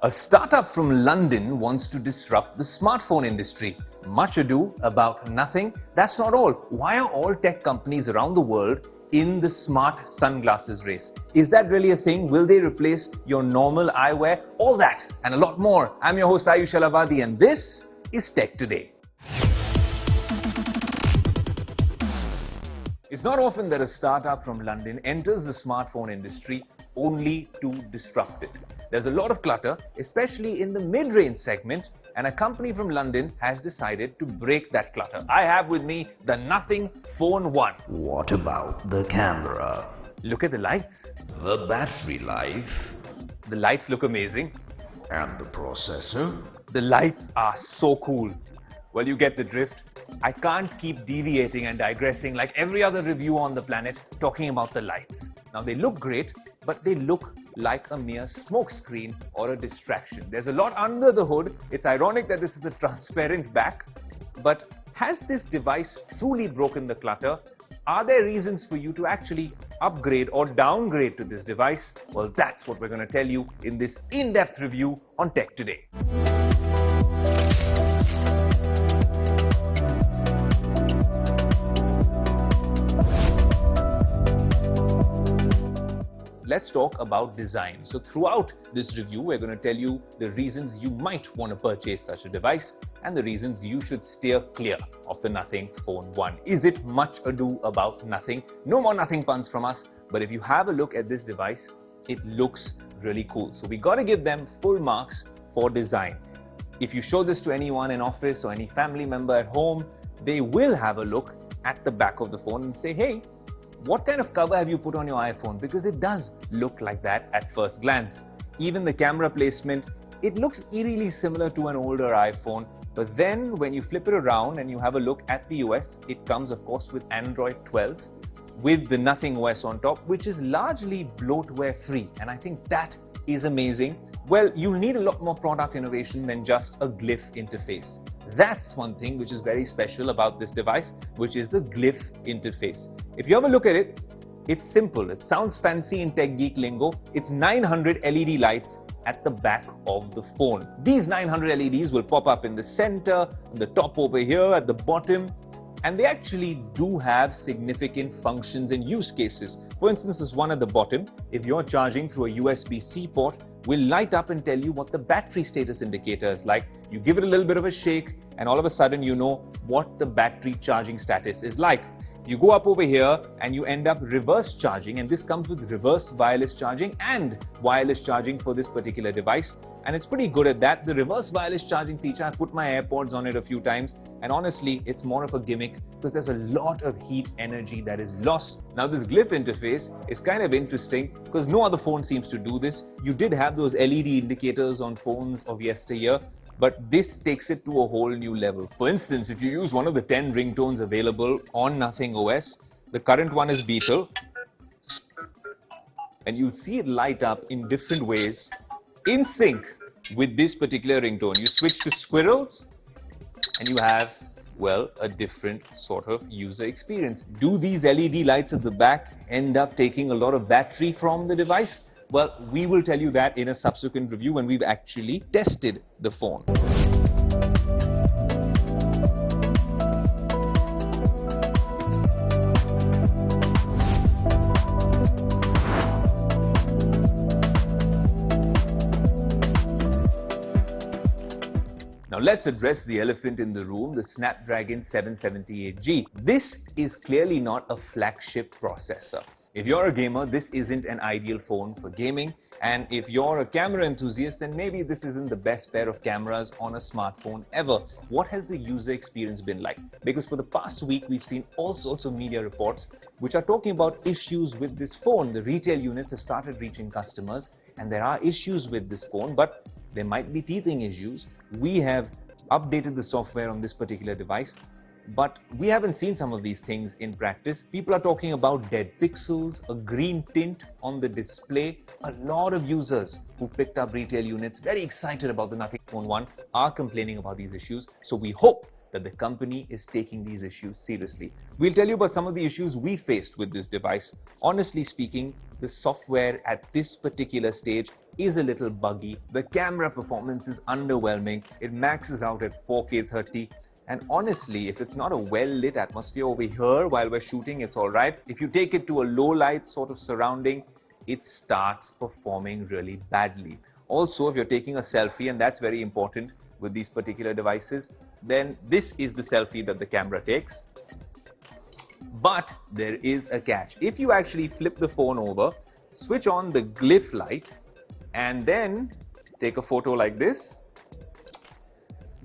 A startup from London wants to disrupt the smartphone industry. Much ado about nothing. That's not all. Why are all tech companies around the world in the smart sunglasses race? Is that really a thing? Will they replace your normal eyewear? All that and a lot more. I'm your host Ayush Alavadi and this is Tech Today. It's not often that a startup from London enters the smartphone industry only to disrupt it. There's a lot of clutter, especially in the mid-range segment, and a company from London has decided to break that clutter. I have with me the nothing Phone1. What about the camera? Look at the lights. The battery life? The lights look amazing. And the processor? The lights are so cool. Well, you get the drift. I can't keep deviating and digressing like every other review on the planet talking about the lights. Now, they look great, but they look like a mere smokescreen or a distraction. There's a lot under the hood. It's ironic that this is a transparent back, but has this device truly broken the clutter? Are there reasons for you to actually upgrade or downgrade to this device? Well, that's what we're going to tell you in this in-depth review on Tech Today. Let's talk about design. So throughout this review, we're going to tell you the reasons you might want to purchase such a device and the reasons you should steer clear of the nothing Phone1. Is it much ado about nothing? No more nothing puns from us, but if you have a look at this device, it looks really cool. So we got to give them full marks for design. If you show this to anyone in office or any family member at home, they will have a look at the back of the phone and say, hey, what kind of cover have you put on your iPhone? Because it does look like that at first glance. Even the camera placement, it looks eerily similar to an older iPhone. But then when you flip it around and you have a look at the OS, it comes of course with Android 12 with the Nothing OS on top, which is largely bloatware free. And I think that is amazing. Well, you'll need a lot more product innovation than just a glyph interface. That's one thing which is very special about this device, which is the glyph interface. If you have a look at it, it's simple. It sounds fancy in tech geek lingo. It's 900 LED lights at the back of the phone. These 900 LEDs will pop up in the center, on the top over here, at the bottom, and they actually do have significant functions and use cases. For instance, this one at the bottom, if you're charging through a USB-C port, will light up and tell you what the battery status indicator is like. You give it a little bit of a shake and all of a sudden you know what the battery charging status is like. You go up over here and you end up reverse charging, and this comes with reverse wireless charging and wireless charging for this particular device, and it's pretty good at that. The reverse wireless charging feature, I put my AirPods on it a few times, and honestly it's more of a gimmick because there's a lot of heat energy that is lost. Now this glyph interface is kind of interesting because no other phone seems to do this. You did have those LED indicators on phones of yesteryear, but this takes it to a whole new level. For instance, if you use one of the 10 ringtones available on Nothing OS, the current one is Beetle, and you'll see it light up in different ways in sync with this particular ringtone. You switch to squirrels and you have, well, a different sort of user experience. Do these LED lights at the back end up taking a lot of battery from the device? Well, we will tell you that in a subsequent review when we've actually tested the phone. Now let's address the elephant in the room, the Snapdragon 778G. This is clearly not a flagship processor. If you're a gamer, this isn't an ideal phone for gaming, and if you're a camera enthusiast, then maybe this isn't the best pair of cameras on a smartphone ever. What has the user experience been like? Because for the past week, we've seen all sorts of media reports which are talking about issues with this phone. The retail units have started reaching customers, and there are issues with this phone, but there might be teething issues. We have updated the software on this particular device, but we haven't seen some of these things in practice. People are talking about dead pixels, a green tint on the display. A lot of users who picked up retail units, very excited about the Nothing Phone1, are complaining about these issues. So we hope that the company is taking these issues seriously. We'll tell you about some of the issues we faced with this device. Honestly speaking, the software at this particular stage is a little buggy. The camera performance is underwhelming. It maxes out at 4K 30. And honestly, if it's not a well-lit atmosphere over here while we're shooting, it's all right. If you take it to a low-light sort of surrounding, it starts performing really badly. Also, if you're taking a selfie, and that's very important with these particular devices, then this is the selfie that the camera takes. But there is a catch. If you actually flip the phone over, switch on the glyph light, and then take a photo like this,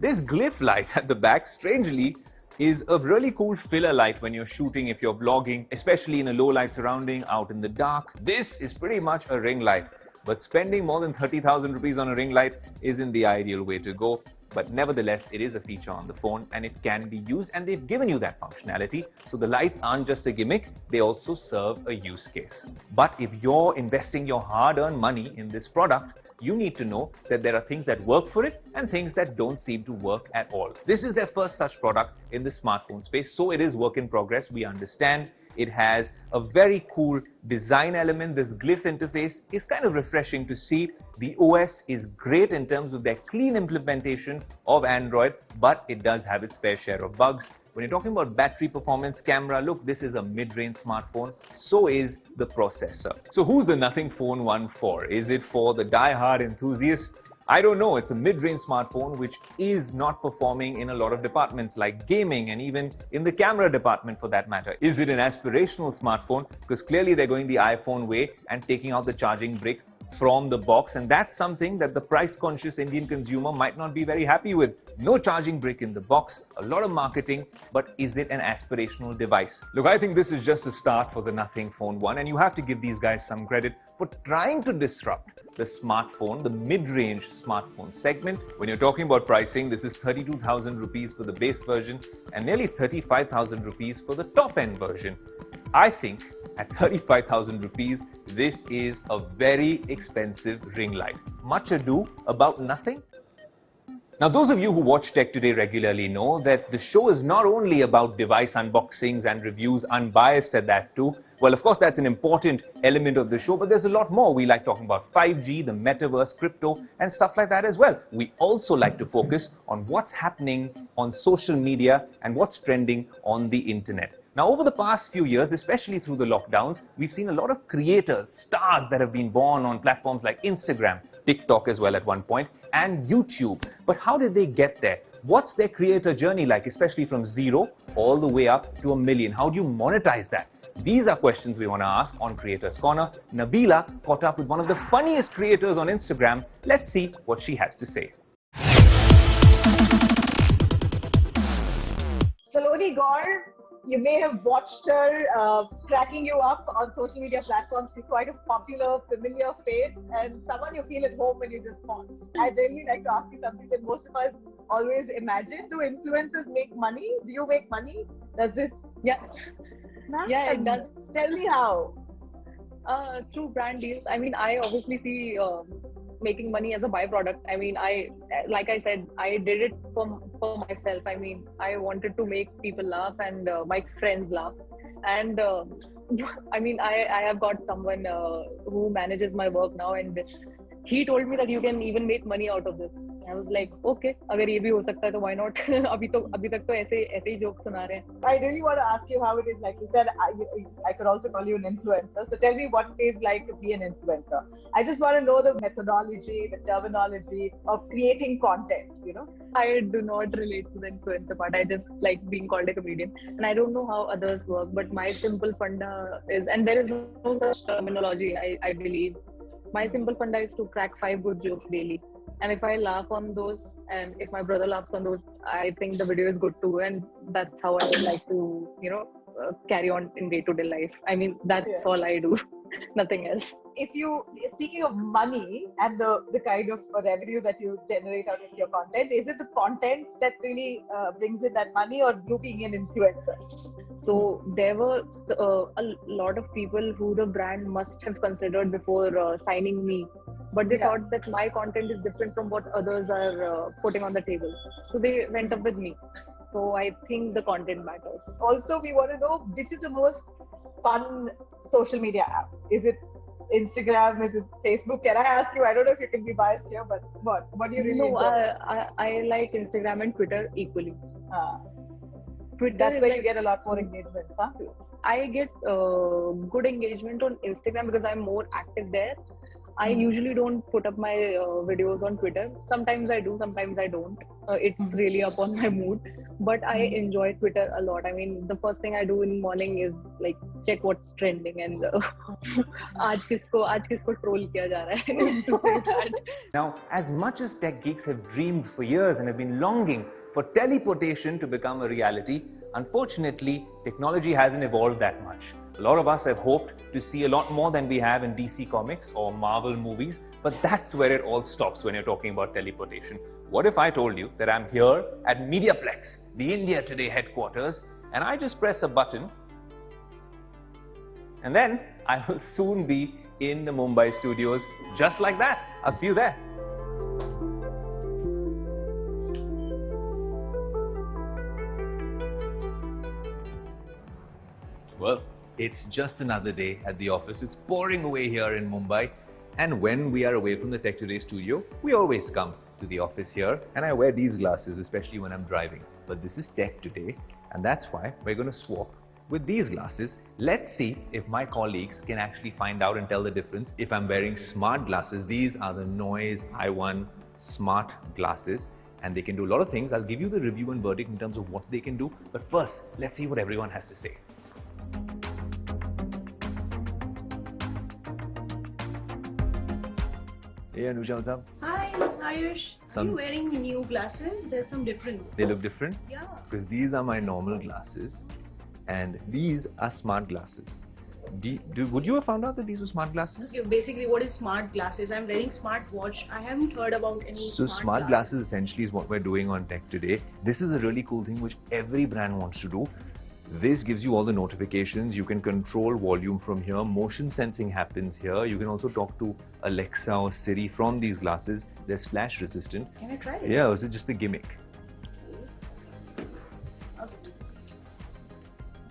this glyph light at the back, strangely, is a really cool filler light when you're shooting, if you're vlogging, especially in a low light surrounding, out in the dark. This is pretty much a ring light, but spending more than 30,000 rupees on a ring light isn't the ideal way to go. But nevertheless, it is a feature on the phone and it can be used, and they've given you that functionality. So the lights aren't just a gimmick, they also serve a use case. But if you're investing your hard-earned money in this product, you need to know that there are things that work for it and things that don't seem to work at all. This is their first such product in the smartphone space, so it is work in progress. We understand it has a very cool design element. This glyph interface is kind of refreshing to see. The OS is great in terms of their clean implementation of Android, but it does have its fair share of bugs. When you're talking about battery performance, camera, look, this is a mid-range smartphone. So is the processor. So who's the Nothing Phone 1 for? Is it for the die-hard enthusiast? I don't know. It's a mid-range smartphone which is not performing in a lot of departments like gaming and even in the camera department for that matter. Is it an aspirational smartphone? Because clearly they're going the iPhone way and taking out the charging brick from the box, and that's something that the price-conscious Indian consumer might not be very happy with. No charging brick in the box, a lot of marketing, but is it an aspirational device? Look, I think this is just a start for the Nothing Phone 1, and you have to give these guys some credit for trying to disrupt the smartphone, the mid-range smartphone segment. When you're talking about pricing, this is 32,000 rupees for the base version and nearly 35,000 rupees for the top-end version. I think at 35,000 rupees, this is a very expensive ring light. Much ado about nothing. Now, those of you who watch Tech Today regularly know that the show is not only about device unboxings and reviews, unbiased at that too. Well, of course, that's an important element of the show, but there's a lot more. We like talking about 5G, the metaverse, crypto, and stuff like that as well. We also like to focus on what's happening on social media and what's trending on the internet. Now, over the past few years, especially through the lockdowns, we've seen a lot of creators, stars that have been born on platforms like Instagram, TikTok as well at one point, and YouTube. But how did they get there? What's their creator journey like, especially from zero all the way up to 1 million? How do you monetize that? These are questions we want to ask on Creators Corner. Nabila caught up with one of the funniest creators on Instagram. Let's see what she has to say. Saloni Girl, you may have watched her cracking you up on social media platforms. She's quite a popular, familiar face and someone you feel at home when you just watch. I'd really like to ask you something that most of us always imagine. Do influencers make money? Do you make money? Does this? Yeah. Yeah, it does. Tell me how. Through brand deals. I mean, I obviously see making money as a byproduct. I mean, like I said, I did it for myself. I mean, I wanted to make people laugh and my friends laugh. And I mean, I have got someone who manages my work now, and he told me that you can even make money out of this. I was like, okay, अगर ये भी हो सकता है तो why not? अभी तक तो ऐसे ही जोक सुना रहे हैं. I really want to ask you how it is. Like you said, I could also call you an influencer. So tell me what it is like to be an influencer. I just want to know the methodology, the terminology of creating content, you know? I do not relate to the influencer part. I just like being called a comedian. And I don't know how others work, but my simple funda is, and there is no such terminology, I believe. My simple funda is to crack 5 good jokes daily. And if I laugh on those, and if my brother laughs on those, I think the video is good too. And that's how I would like to, you know, carry on in day-to-day life. I mean, that's all I do. Nothing else. If you, speaking of money and the kind of revenue that you generate out of your content, is it the content that really brings in that money, or you being an influencer? So there were a lot of people who the brand must have considered before signing me. But they thought that my content is different from what others are putting on the table. So they went up with me. So I think the content matters. Also, we want to know, which is the most fun social media app? Is it Instagram? Is it Facebook? Can I ask you? I don't know if you can be biased here, but what do you really No, enjoy? I like Instagram and Twitter equally. Ah, Twitter that's is where you like get a lot more engagement, huh? I get good engagement on Instagram because I'm more active there. I usually don't put up my videos on Twitter. Sometimes I do, sometimes I don't. It's really up on my mood. But I enjoy Twitter a lot. I mean, the first thing I do in the morning is like check what's trending and आज किसको troll किया जा रहा है to say that. Now, as much as tech geeks have dreamed for years and have been longing for teleportation to become a reality, unfortunately, technology hasn't evolved that much. A lot of us have hoped to see a lot more than we have in DC Comics or Marvel movies, but that's where it all stops when you're talking about teleportation. What if I told you that I'm here at Mediaplex, the India Today headquarters, and I just press a button, and then I will soon be in the Mumbai studios just like that. I'll see you there. Well, it's just another day at the office. It's pouring away here in Mumbai. And when we are away from the Tech Today studio, we always come to the office here. And I wear these glasses, especially when I'm driving. But this is Tech Today, and that's why we're going to swap with these glasses. Let's see if my colleagues can actually find out and tell the difference if I'm wearing smart glasses. These are the Noise i1 smart glasses, and they can do a lot of things. I'll give you the review and verdict in terms of what they can do. But first, let's see what everyone has to say. Hey Anusha, what's up? Hi, Ayush. Are you wearing new glasses? There's some difference. They look different? Yeah. Because these are my normal glasses and these are smart glasses. Would you have found out that these were smart glasses? Okay, basically, what is smart glasses? I'm wearing smart watch. I haven't heard about any So smart glasses essentially is what we're doing on Tech Today. This is a really cool thing which every brand wants to do. This gives you all the notifications. You can control volume from here. Motion sensing happens here. You can also talk to Alexa or Siri from these glasses. They're splash resistant. Can I try it? Yeah, or is it just a gimmick?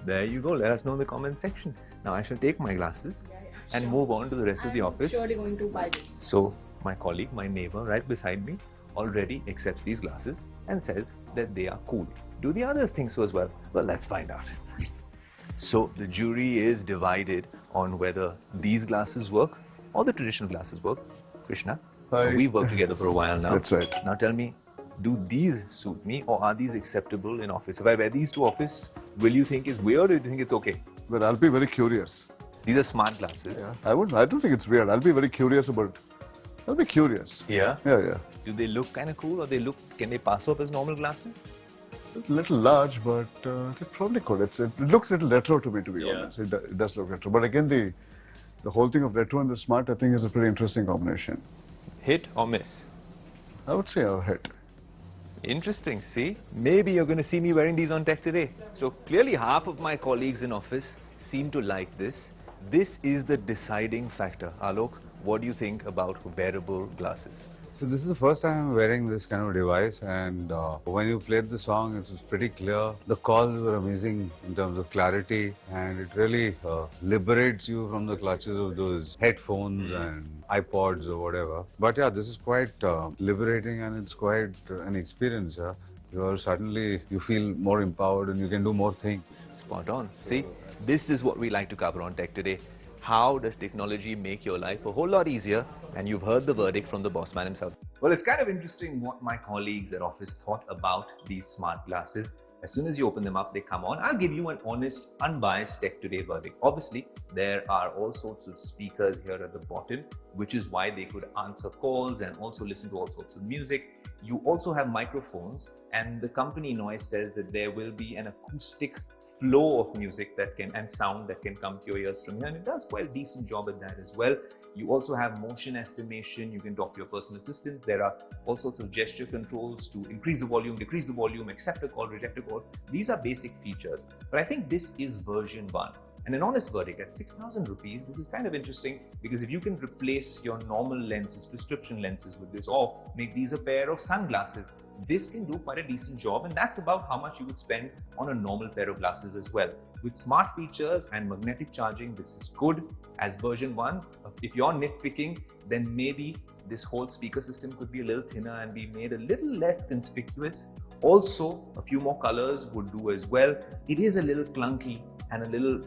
There you go. Let us know in the comment section. Now I shall take my glasses and move on to the rest of the office. I'm surely going to buy this. So my colleague, my neighbor right beside me already accepts these glasses and says that they are cool. Do the others think so as well? Well, let's find out. So the jury is divided on whether these glasses work or the traditional glasses work. Krishna, Hi. we've worked together for a while now. That's right. Now tell me, do these suit me or are these acceptable in office? If I wear these to office, will you think it's weird or do you think it's okay? But I'll be very curious. These are smart glasses. Yeah. I don't think it's weird. I'll be very curious about. I'll be curious. Yeah? Yeah. Do they look kind of cool or can they pass off as normal glasses? It's a little large, but it probably could. It looks a little retro to me, to be Yeah. honest. It does look retro. But again, the whole thing of retro and the smart, I think, is a pretty interesting combination. Hit or miss? I would say a hit. Interesting, see? Maybe you're going to see me wearing these on Tech Today. So clearly half of my colleagues in office seem to like this. This is the deciding factor. Alok, what do you think about wearable glasses? So this is the first time I'm wearing this kind of device, and when you played the song, it was pretty clear. The calls were amazing in terms of clarity, and it really liberates you from the clutches of those headphones and iPods or whatever. But yeah, this is quite liberating, and it's quite an experience. You feel more empowered and you can do more things. Spot on. See, this is what we like to cover on Tech Today. How does technology make your life a whole lot easier? And you've heard the verdict from the boss man himself. Well, it's kind of interesting what my colleagues at office thought about these smart glasses. As soon as you open them up, they come on. I'll give you an honest, unbiased Tech Today verdict. Obviously, there are all sorts of speakers here at the bottom, which is why they could answer calls and also listen to all sorts of music. You also have microphones, and the company Noise says that there will be an acoustic flow of music and sound that can come to your ears from here, and it does quite a decent job at that as well. You also have motion estimation. You can talk to your personal assistants. There are all sorts of gesture controls to increase the volume, decrease the volume, accept a call, reject a call. These are basic features, but I think this is version 1. And an honest verdict, at 6,000 rupees, this is kind of interesting because if you can replace your normal lenses, prescription lenses with this, or make these a pair of sunglasses, this can do quite a decent job, and that's about how much you would spend on a normal pair of glasses as well. With smart features and magnetic charging, this is good. As version 1, if you're nitpicking, then maybe this whole speaker system could be a little thinner and be made a little less conspicuous. Also, a few more colors would do as well. It is a little clunky and a little,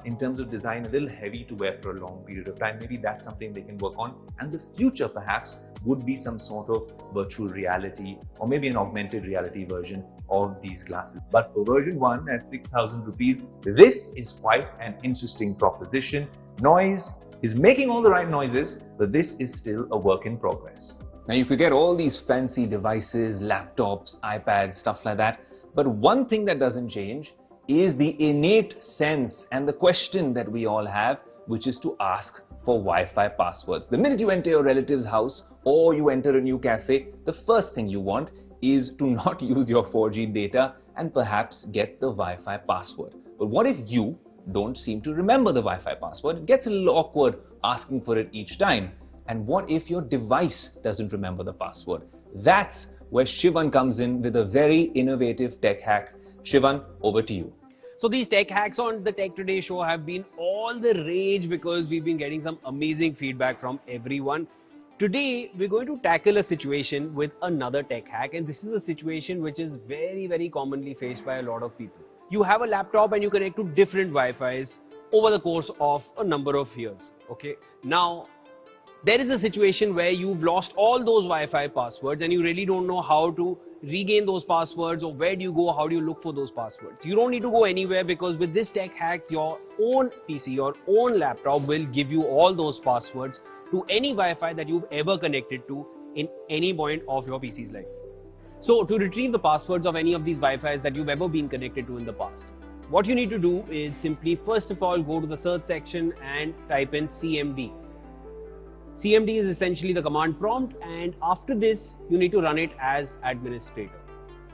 in terms of design, a little heavy to wear for a long period of time. Maybe that's something they can work on. And the future perhaps would be some sort of virtual reality or maybe an augmented reality version of these glasses. But for version 1 at 6,000 rupees, this is quite an interesting proposition. Noise is making all the right noises, but this is still a work in progress. Now you could get all these fancy devices, laptops, iPads, stuff like that, but one thing that doesn't change is the innate sense and the question that we all have, which is to ask for Wi-Fi passwords. The minute you enter your relative's house or you enter a new cafe, the first thing you want is to not use your 4G data and perhaps get the Wi-Fi password. But what if you don't seem to remember the Wi-Fi password? It gets a little awkward asking for it each time. And what if your device doesn't remember the password? That's where Shivan comes in with a very innovative tech hack. Shivan, over to you. So these tech hacks on the Tech Today show have been all the rage because we've been getting some amazing feedback from everyone. Today, we're going to tackle a situation with another tech hack, and this is a situation which is very, very commonly faced by a lot of people. You have a laptop and you connect to different Wi-Fis over the course of a number of years. Okay. Now, there is a situation where you've lost all those Wi-Fi passwords and you really don't know how to regain those passwords, or where do you go, how do you look for those passwords. You don't need to go anywhere, because with this tech hack, your own PC, your own laptop will give you all those passwords to any Wi-Fi that you've ever connected to in any point of your PC's life. So to retrieve the passwords of any of these Wi-Fis that you've ever been connected to in the past, what you need to do is simply, first of all, go to the search section and type in CMD. CMD is essentially the command prompt, and after this you need to run it as administrator.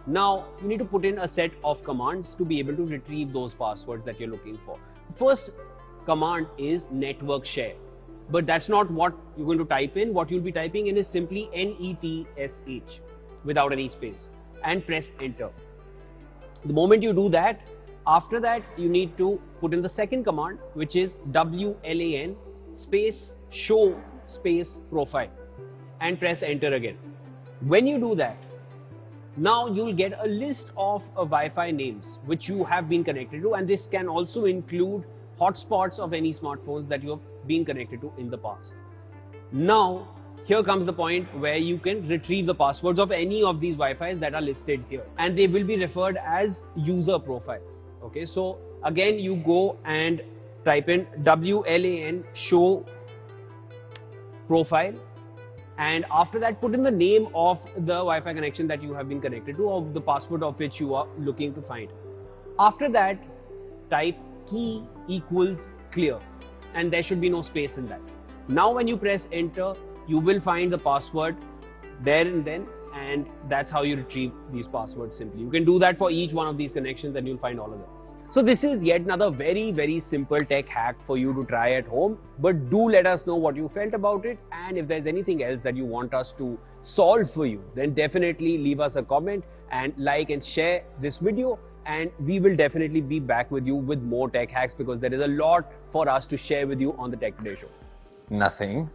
Now you need to put in a set of commands to be able to retrieve those passwords that you're looking for. The first command is network share, but that's not what you're going to type in. What you'll be typing in is simply NETSH without any space, and press enter. The moment you do that, after that you need to put in the second command, which is WLAN space show space profile, and press enter again. When you do that, now you'll get a list of Wi-Fi names which you have been connected to, and this can also include hotspots of any smartphones that you have been connected to in the past. Now here comes the point where you can retrieve the passwords of any of these Wi-Fis that are listed here, and they will be referred as user profiles. Okay, so again you go and type in WLAN show profile, and after that put in the name of the Wi-Fi connection that you have been connected to, or the password of which you are looking to find. After that, type key equals clear, and there should be no space in that. Now when you press enter, you will find the password there and then, and that's how you retrieve these passwords simply. You can do that for each one of these connections and you'll find all of them. So this is yet another very, very simple tech hack for you to try at home, but do let us know what you felt about it, and if there's anything else that you want us to solve for you, then definitely leave us a comment and like and share this video, and we will definitely be back with you with more tech hacks, because there is a lot for us to share with you on the Tech Today show. Nothing.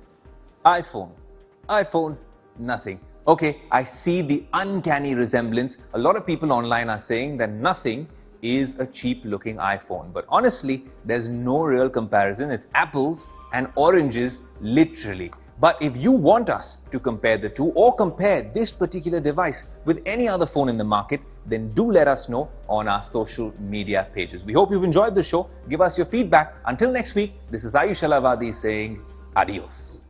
iPhone, nothing. Okay, I see the uncanny resemblance. A lot of people online are saying that nothing is a cheap looking iPhone, but honestly there's no real comparison. It's apples and oranges, literally. But if you want us to compare the two, or compare this particular device with any other phone in the market, then do let us know on our social media pages. We hope you've enjoyed the show. Give us your feedback. Until next week, this is Ayush Alavadi saying adios.